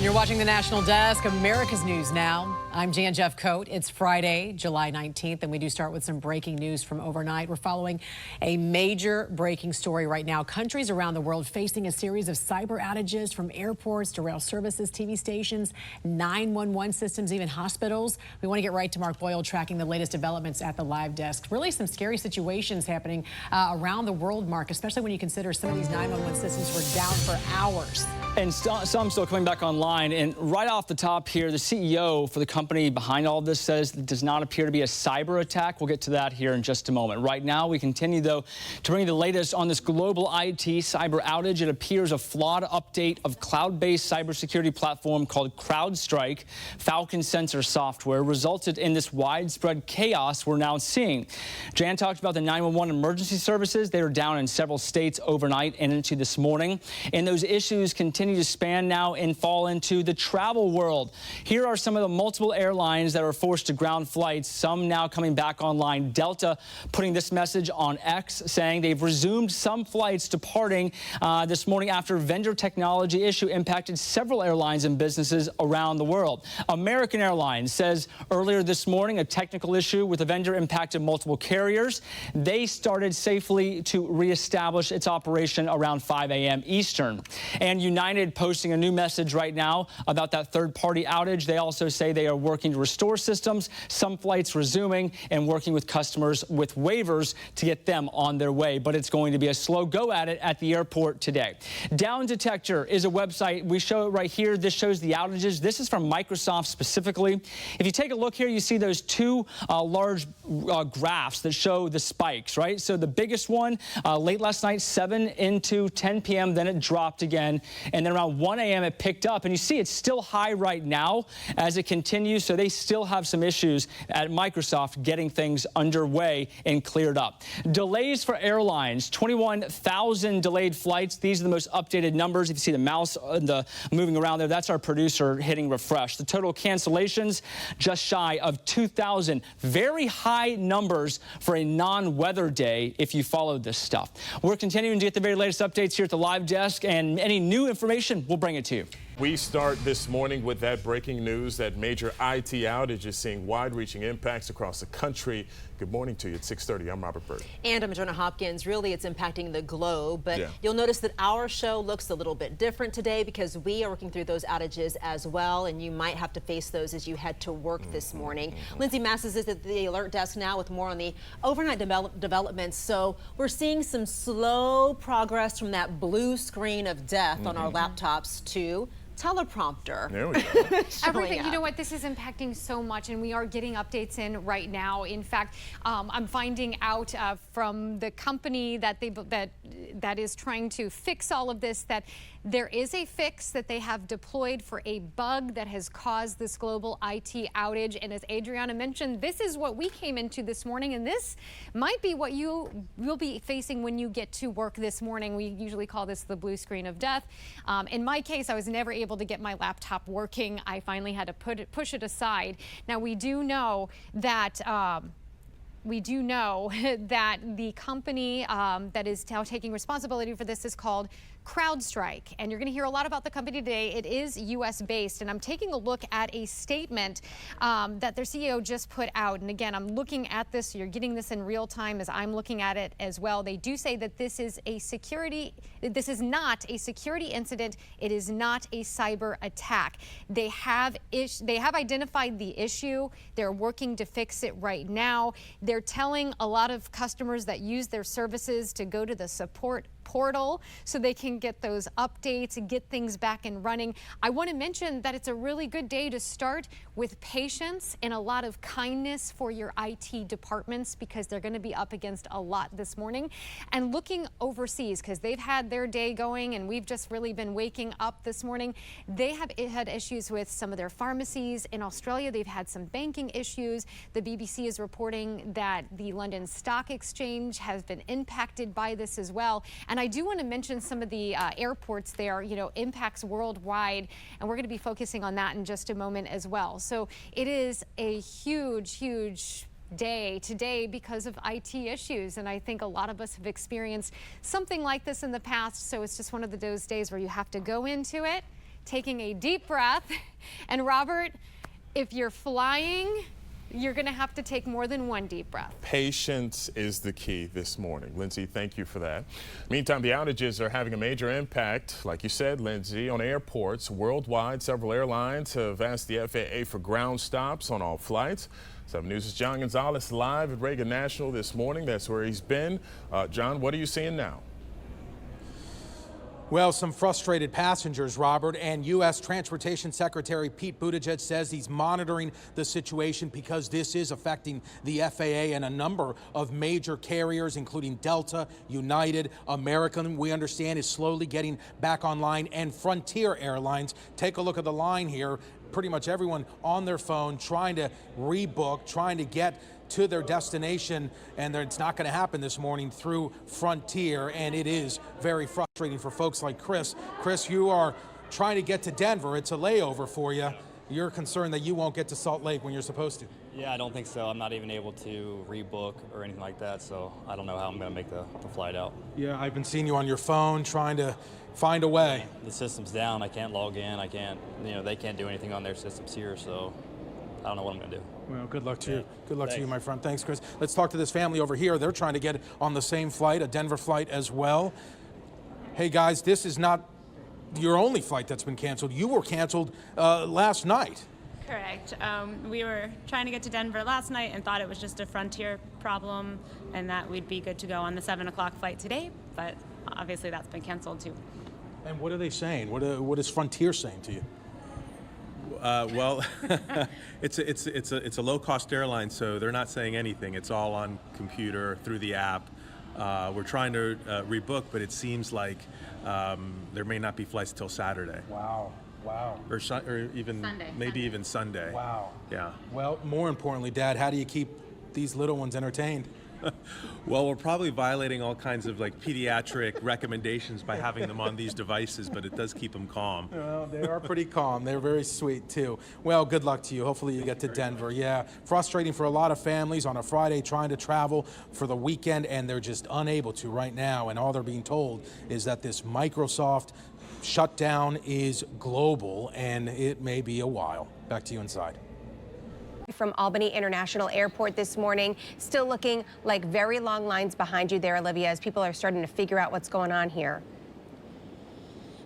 And you're watching the National Desk, America's News Now. I'm Jan Jeffcoat. It's Friday, July 19th, and we do start with some breaking news from overnight. We're following a major breaking story right now. Countries around the world facing a series of cyber outages, from airports to rail services, TV stations, 911 systems, even hospitals. We want to get right to Mark Boyle tracking the latest developments at the live desk. Really some scary situations happening around the world, Mark, especially when you consider some of these 911 systems were down for hours. And some still coming back online. And right off the top here, the CEO for the company behind all of this says it does not appear to be a cyber attack. We'll get to that here in just a moment. Right now, we continue, though, to bring you the latest on this global IT cyber outage. It appears a flawed update of cloud-based cybersecurity platform called CrowdStrike, Falcon sensor software, resulted in this widespread chaos we're now seeing. Jan talked about the 911 emergency services. They were down in several states overnight and into this morning. And those issues continue to span now and fall into the travel world. Here are some of the multiple airlines that were forced to ground flights, some now coming back online. Delta putting this message on X, saying they've resumed some flights departing this morning after vendor technology issue impacted several airlines and businesses around the world. American Airlines says earlier this morning a technical issue with a vendor impacted multiple carriers. They started safely to reestablish its operation around 5 a.m. Eastern. And United posting a new message right now about that third-party outage. They also say they are working to restore systems, some flights resuming, and working with customers with waivers to get them on their way. But it's going to be a slow go at it at the airport today. Down Detector is a website. We show it right here. This shows the outages. This is from Microsoft specifically. If you take a look here, you see those two large graphs that show the spikes, right? So the biggest one late last night, 7 into 10 p.m., then it dropped again. And then around 1 a.m. it picked up, and you see it's still high right now as it continues, so they still have some issues at Microsoft getting things underway and cleared up. Delays for airlines, 21,000 delayed flights. These are the most updated numbers. If you see the mouse moving around there, that's our producer hitting refresh. The total cancellations, just shy of 2,000. Very high numbers for a non-weather day if you followed this stuff. We're continuing to get the very latest updates here at the live desk, and any new information, we'll bring it to you. We start this morning with that breaking news that major IT outage is seeing wide-reaching impacts across the country. Good morning to you. At 6:30, I'm Robert Bird. And I'm Jonah Hopkins. Really, it's impacting the globe, but You'll notice that our show looks a little bit different today because we are working through those outages as well, and you might have to face those as you head to work this morning. Lindsay Masses is at the alert desk now with more on the overnight developments. So we're seeing some slow progress from that blue screen of death on our laptops to teleprompter. There we go. Everything. You know what? This is impacting so much, and we are getting updates in right now. In fact, I'm finding out from the company that is trying to fix all of this that there is a fix that they have deployed for a bug that has caused this global IT outage. And as Adriana mentioned, this is what we came into this morning, and this might be what you will be facing when you get to work this morning. We usually call this the blue screen of death. In my case, I was never able to get my laptop working. I finally had to push it aside. Now, we do know that the company that is now taking responsibility for this is called CrowdStrike, and you're going to hear a lot about the company today. It is U.S. based, and I'm taking a look at a statement that their CEO just put out. And again, I'm looking at this, so you're getting this in real time as I'm looking at it as well. They do say that this is not a security incident. It is not a cyber attack. They have identified the issue. They're working to fix it right now. They're telling a lot of customers that use their services to go to the support portal so they can get those updates and get things back and running. I want to mention that it's a really good day to start with patience and a lot of kindness for your IT departments, because they're going to be up against a lot this morning. And looking overseas, because they've had their day going and we've just really been waking up this morning, they have had issues with some of their pharmacies. In Australia, they've had some banking issues. The BBC is reporting that the London Stock Exchange has been impacted by this as well. And I do want to mention some of the airports there, impacts worldwide, and we're going to be focusing on that in just a moment as well. So it is a huge, huge day today because of IT issues, and I think a lot of us have experienced something like this in the past. So it's just one of those days where you have to go into it, taking a deep breath. And Robert, if you're flying, you're going to have to take more than one deep breath. Patience is the key this morning. Lindsay, thank you for that. Meantime, the outages are having a major impact, like you said, Lindsay, on airports worldwide. Several airlines have asked the FAA for ground stops on all flights. 7 News' John Gonzalez live at Reagan National this morning. That's where he's been. John, what are you seeing now? Well, some frustrated passengers, Robert, and U.S. Transportation Secretary Pete Buttigieg says he's monitoring the situation because this is affecting the FAA and a number of major carriers, including Delta, United, American, we understand is slowly getting back online, and Frontier Airlines. Take a look at the line here. Pretty much everyone on their phone trying to rebook, trying to get to their destination, and it's not going to happen this morning through Frontier, and it is very frustrating for folks like Chris. Chris, you are trying to get to Denver. It's a layover for you. You're concerned that you won't get to Salt Lake when you're supposed to. Yeah, I don't think so. I'm not even able to rebook or anything like that, so I don't know how I'm going to make the flight out. Yeah, I've been seeing you on your phone trying to find a way. The system's down. I can't log in. I can't, they can't do anything on their systems here, so I don't know what I'm going to do. Well, good luck to you. Good luck to you, my friend. Thanks, Chris. Let's talk to this family over here. They're trying to get on the same flight, a Denver flight as well. Hey, guys, this is not your only flight that's been canceled. You were canceled last night. Correct. We were trying to get to Denver last night and thought it was just a Frontier problem and that we'd be good to go on the 7 o'clock flight today, but obviously that's been canceled too. And what are they saying? What is Frontier saying to you? Well, it's a low-cost airline, so they're not saying anything. It's all on computer through the app. We're trying to rebook, but it seems like there may not be flights till Saturday. Wow. Or even Sunday. Maybe even Sunday. Wow. Yeah. Well, more importantly, Dad, how do you keep these little ones entertained? Well, we're probably violating all kinds of pediatric recommendations by having them on these devices, but it does keep them calm. Well, they are pretty calm. They're very sweet too. Well, good luck to you. Hopefully you get to Denver. Yeah, frustrating for a lot of families on a Friday trying to travel for the weekend, and they're just unable to right now. And all they're being told is that this Microsoft shutdown is global, and it may be a while. Back to you inside. From Albany International Airport this morning. Still looking like very long lines behind you there, Olivia, as people are starting to figure out what's going on here.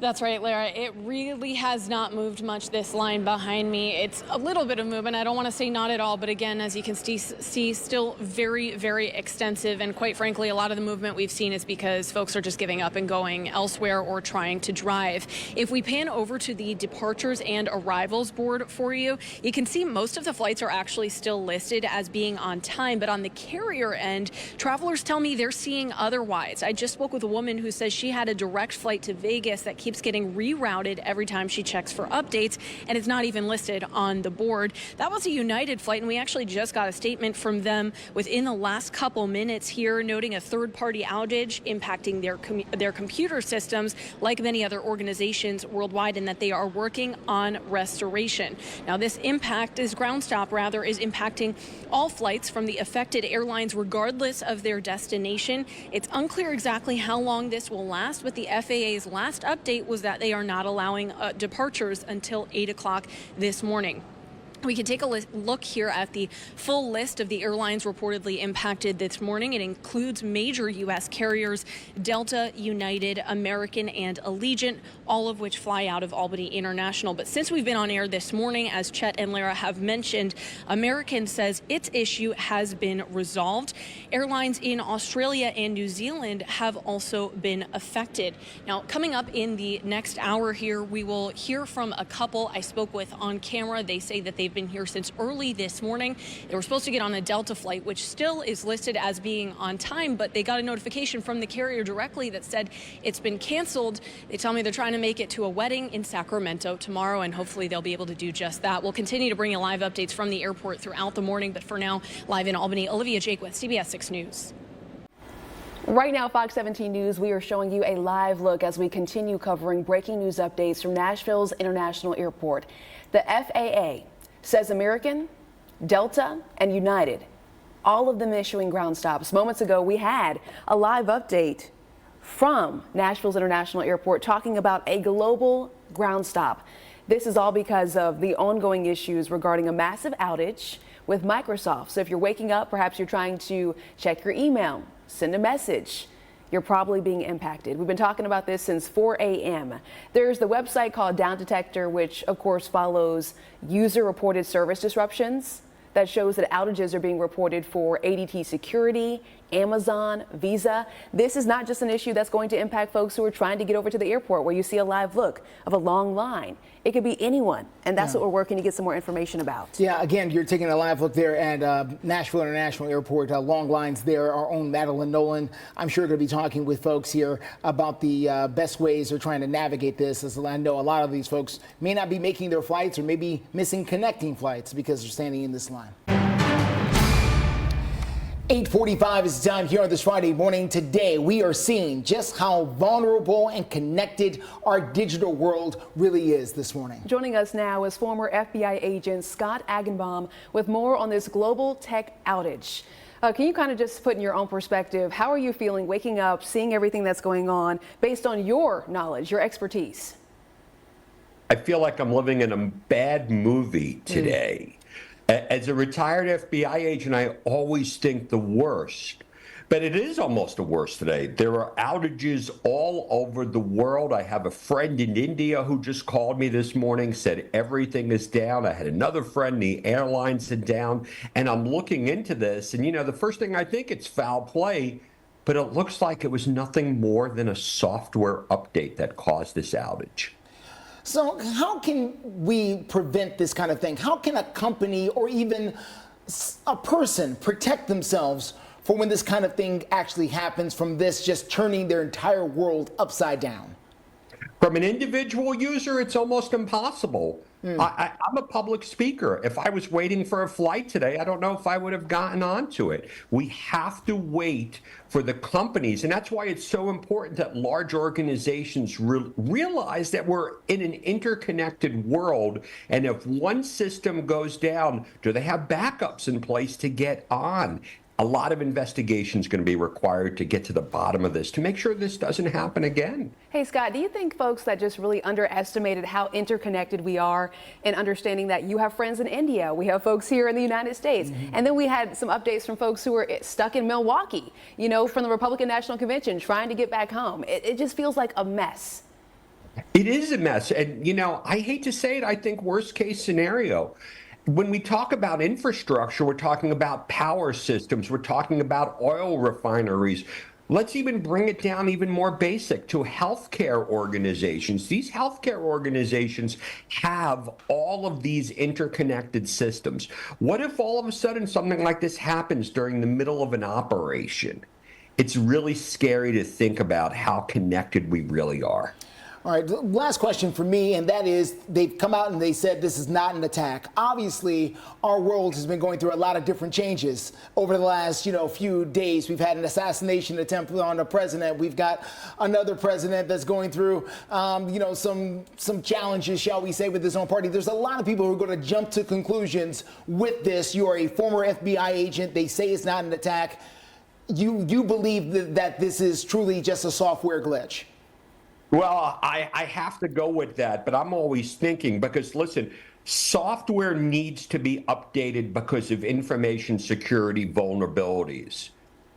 That's right, Lara. It really has not moved much, this line behind me. It's a little bit of movement. I don't want to say not at all, but again, as you can see, still very, very extensive. And quite frankly, a lot of the movement we've seen is because folks are just giving up and going elsewhere or trying to drive. If we pan over to the departures and arrivals board for you, you can see most of the flights are actually still listed as being on time. But on the carrier end, travelers tell me they're seeing otherwise. I just spoke with a woman who says she had a direct flight to Vegas that keeps getting rerouted every time she checks for updates, and it's not even listed on the board. That was a United flight, and we actually just got a statement from them within the last couple minutes here, noting a third-party outage impacting their computer systems, like many other organizations worldwide, and that they are working on restoration. Now, this ground stop is impacting all flights from the affected airlines, regardless of their destination. It's unclear exactly how long this will last, but the FAA's last update was that they are not allowing departures until 8 o'clock this morning. We can take a look here at the full list of the airlines reportedly impacted this morning. It includes major U.S. carriers, Delta, United, American, and Allegiant, all of which fly out of Albany International. But since we've been on air this morning, as Chet and Lara have mentioned, American says its issue has been resolved. Airlines in Australia and New Zealand have also been affected. Now, coming up in the next hour here, we will hear from a couple I spoke with on camera. They say that they've been here since early this morning. They were supposed to get on a Delta flight, which still is listed as being on time, but they got a notification from the carrier directly that said it's been canceled. They tell me they're trying to make it to a wedding in Sacramento tomorrow, and hopefully they'll be able to do just that. We'll continue to bring you live updates from the airport throughout the morning, but for now, live in Albany, Olivia Jakewith, CBS 6 News. Right now, Fox 17 News, we are showing you a live look as we continue covering breaking news updates from Nashville's International Airport. The FAA says American, Delta, and United, all of them issuing ground stops. Moments ago, we had a live update from Nashville's International Airport talking about a global ground stop. This is all because of the ongoing issues regarding a massive outage with Microsoft. So if you're waking up, perhaps you're trying to check your email, send a message, you're probably being impacted. We've been talking about this since 4 a.m. There's the website called Down Detector, which of course follows user-reported service disruptions. That shows that outages are being reported for ADT Security, Amazon, Visa. This is not just an issue that's going to impact folks who are trying to get over to the airport, where you see a live look of a long line. It could be anyone, and that's what we're working to get some more information about. Yeah, again, you're taking a live look there at Nashville International Airport. Long lines there. Our own Madeline Nolan, I'm sure, going to be talking with folks here about the best ways they're trying to navigate this. As I know, a lot of these folks may not be making their flights or maybe missing connecting flights because they're standing in this line. 8:45 is the time here on this Friday morning. Today, we are seeing just how vulnerable and connected our digital world really is this morning. Joining us now is former FBI agent Scott Agenbaum with more on this global tech outage. Can you kind of just put in your own perspective, how are you feeling waking up, seeing everything that's going on based on your knowledge, your expertise? I feel like I'm living in a bad movie today. As a retired FBI agent, I always think the worst, but it is almost the worst today. There are outages all over the world. I have a friend in India who just called me this morning, said everything is down. I had another friend, the airlines are down, and I'm looking into this. And, you know, the first thing I think, it's foul play, but it looks like it was nothing more than a software update that caused this outage. So how can we prevent this kind of thing? How can a company or even a person protect themselves for when this kind of thing actually happens, from this just turning their entire world upside down? From an individual user, it's almost impossible. I'm a public speaker. If I was waiting for a flight today, I don't know if I would have gotten onto it. We have to wait for the companies, and that's why it's so important that large organizations realize that we're in an interconnected world, and if one system goes down, do they have backups in place to get on? A lot of investigation is going to be required to get to the bottom of this, to make sure this doesn't happen again. Hey, Scott, do you think folks that just really underestimated how interconnected we are, in understanding that you have friends in India, we have folks here in the United States, and then we had some updates from folks who were stuck in Milwaukee, you know, from the Republican National Convention, trying to get back home. It just feels like a mess. It is a mess. And, you know, I hate to say it, I think worst case scenario. When we talk about infrastructure, we're talking about power systems, we're talking about oil refineries. Let's even bring it down even more basic to healthcare organizations. These healthcare organizations have all of these interconnected systems. What if all of a sudden something like this happens during the middle of an operation? It's really scary to think about how connected we really are. All right, last question for me, and that is, they've come out and they said this is not an attack. Obviously, our world has been going through a lot of different changes over the last, few days. We've had an assassination attempt on a president. We've got another president that's going through, some challenges, shall we say, with his own party. There's a lot of people who are going to jump to conclusions with this. You are a former FBI agent. They say it's not an attack. You believe that this is truly just a software glitch? Well, I have to go with that, but I'm always thinking, because listen, software needs to be updated because of information security vulnerabilities.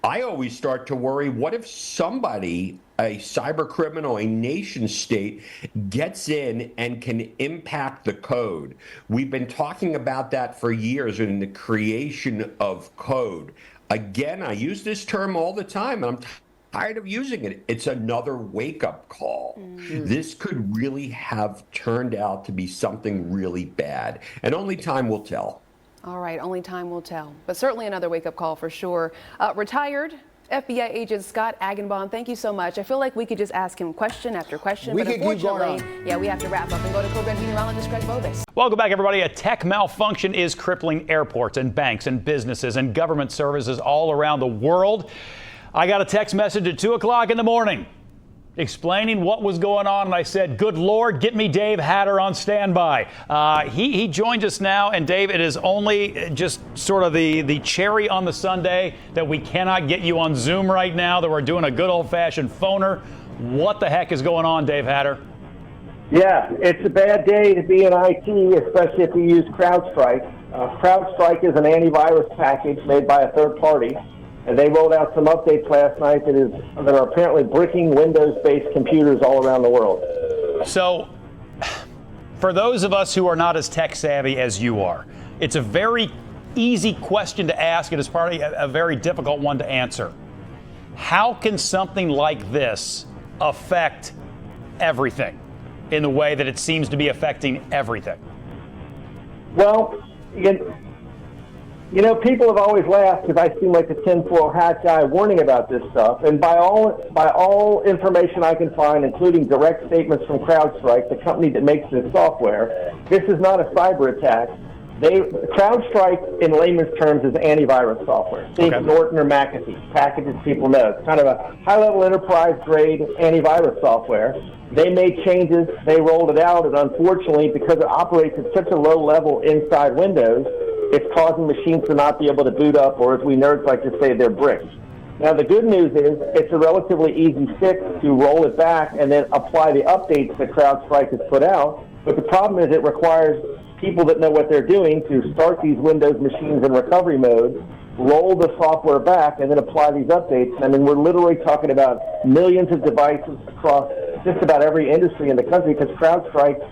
I always start to worry, what if somebody, a cyber criminal, a nation state, gets in and can impact the code? We've been talking about that for years in the creation of code. Again, I use this term all the time, and I'm tired of using it. It's another wake-up call. This could really have turned out to be something really bad, and only time will tell. All right, only time will tell, but certainly another wake-up call for sure. Retired FBI agent Scott Agenbaum, thank you so much. I feel like we could just ask him question after question, but unfortunately, we have to wrap up and go to co-brand meteorologist Greg Bovis. Welcome back, everybody. A tech malfunction is crippling airports and banks and businesses and government services all around the world. I got a text message at 2 o'clock in the morning explaining what was going on, and I said, good Lord, get me Dave Hatter on standby. He joins us now, and Dave, it is only just sort of the cherry on the sundae that we cannot get you on Zoom right now, that we're doing a good old-fashioned phoner. What the heck is going on, Dave Hatter? Yeah, it's a bad day to be in IT, especially if you use CrowdStrike. CrowdStrike is an antivirus package made by a third party, and they rolled out some updates last night that are apparently bricking Windows-based computers all around the world. So, for those of us who are not as tech savvy as you are, it's a very easy question to ask, and it's probably a very difficult one to answer. How can something like this affect everything in the way that it seems to be affecting everything? Well, you know, people have always laughed because I seem like the tinfoil hat guy warning about this stuff. And by all information I can find, including direct statements from CrowdStrike, the company that makes this software, this is not a cyber attack. CrowdStrike, in layman's terms, is antivirus software. Think Norton or McAfee, packages people know. It's kind of a high-level enterprise-grade antivirus software. They made changes, they rolled it out, and unfortunately, because it operates at such a low level inside Windows, it's causing machines to not be able to boot up, or as we nerds like to say, they're bricked. Now, the good news is it's a relatively easy fix to roll it back and then apply the updates that CrowdStrike has put out. But the problem is it requires people that know what they're doing to start these Windows machines in recovery mode, roll the software back, and then apply these updates. I mean, we're literally talking about millions of devices across just about every industry in the country because CrowdStrike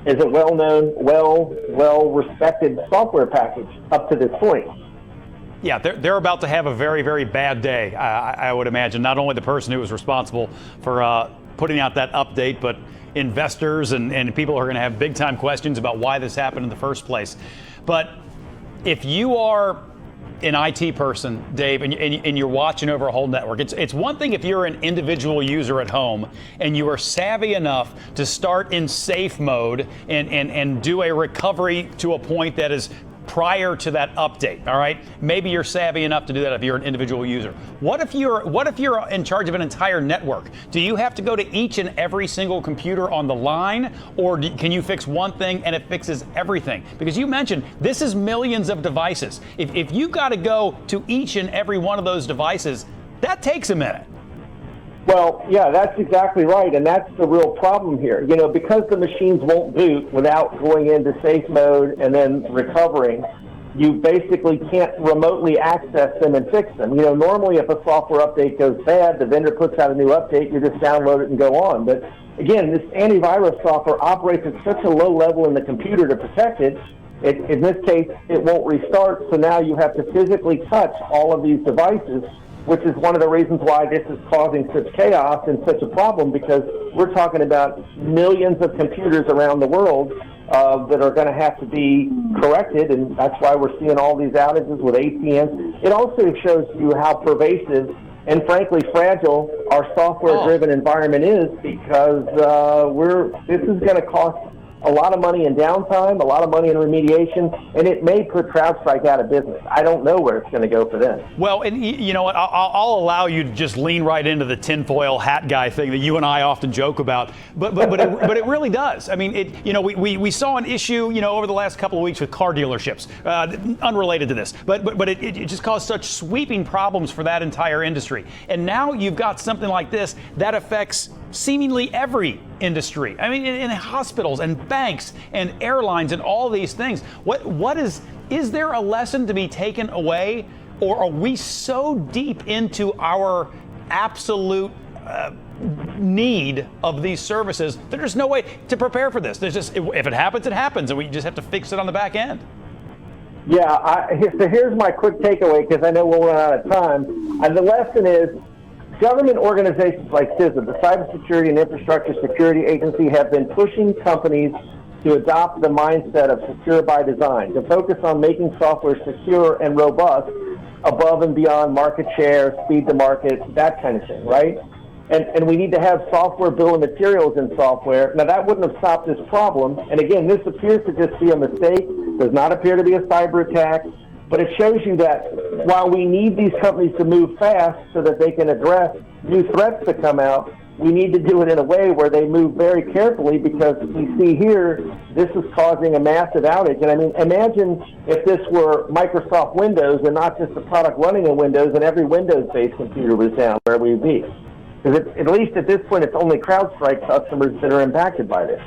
is a well-known, well-respected software package up to this point. Yeah, they're about to have a very, very bad day, I would imagine. Not only the person who was responsible for putting out that update, but investors and people are going to have big-time questions about why this happened in the first place. But if you are an IT person, Dave, and you're watching over a whole network, it's one thing if you're an individual user at home and you are savvy enough to start in safe mode and do a recovery to a point that is prior to that update, all right? Maybe you're savvy enough to do that if you're an individual user. What if you're in charge of an entire network? Do you have to go to each and every single computer on the line, or can you fix one thing and it fixes everything? Because you mentioned this is millions of devices. If you got to go to each and every one of those devices, that takes a minute. Well, yeah, that's exactly right, and that's the real problem here. You know, because the machines won't boot without going into safe mode and then recovering, you basically can't remotely access them and fix them. You know, normally if a software update goes bad, the vendor puts out a new update, you just download it and go on. But again, this antivirus software operates at such a low level in the computer to protect it. In this case, it won't restart, so now you have to physically touch all of these devices, which is one of the reasons why this is causing such chaos and such a problem, because we're talking about millions of computers around the world that are going to have to be corrected, and that's why we're seeing all these outages with ATMs. It also shows you how pervasive and frankly fragile our software-driven environment is, because this is going to cost a lot of money in downtime, a lot of money in remediation, and it may put CrowdStrike out of business. I don't know where it's going to go for them. Well, and you know what? I'll allow you to just lean right into the tinfoil hat guy thing that you and I often joke about, but it really does. I mean, we saw an issue, over the last couple of weeks with car dealerships, unrelated to this, but it just caused such sweeping problems for that entire industry. And now you've got something like this that affects seemingly every industry. I mean, in hospitals and banks and airlines and all these things. Is there a lesson to be taken away, or are we so deep into our absolute need of these services that there's no way to prepare for this? There's just, if it happens, it happens, and we just have to fix it on the back end. Yeah, so here's my quick takeaway, because I know we'll run out of time. And the lesson is, government organizations like CISA, the Cybersecurity and Infrastructure Security Agency, have been pushing companies to adopt the mindset of secure by design, to focus on making software secure and robust above and beyond market share, speed to market, that kind of thing, right? And we need to have software bill of materials in software. Now, that wouldn't have stopped this problem. And again, this appears to just be a mistake, does not appear to be a cyber attack. But it shows you that while we need these companies to move fast so that they can address new threats that come out, we need to do it in a way where they move very carefully, because we see here, this is causing a massive outage. And I mean, imagine if this were Microsoft Windows and not just the product running in Windows, and every Windows-based computer was down, where we'd be. Because at least at this point, it's only CrowdStrike customers that are impacted by this.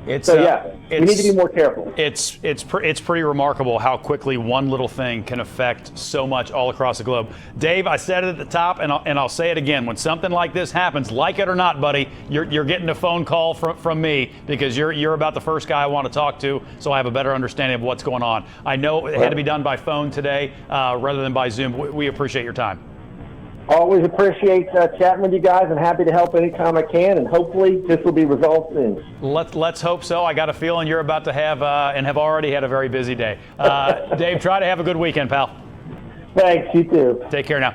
It's, so yeah, we need to be more careful. It's pretty remarkable how quickly one little thing can affect so much all across the globe. Dave, I said it at the top, and I'll say it again. When something like this happens, like it or not, buddy, you're getting a phone call from me, because you're about the first guy I want to talk to, so I have a better understanding of what's going on. I know it had to be done by phone today rather than by Zoom. We appreciate your time. Always appreciate chatting with you guys, and happy to help anytime I can, and hopefully this will be resolved soon. Let's hope so. I got a feeling you're about to have and have already had a very busy day. Dave, try to have a good weekend, pal. Thanks, you too. Take care now.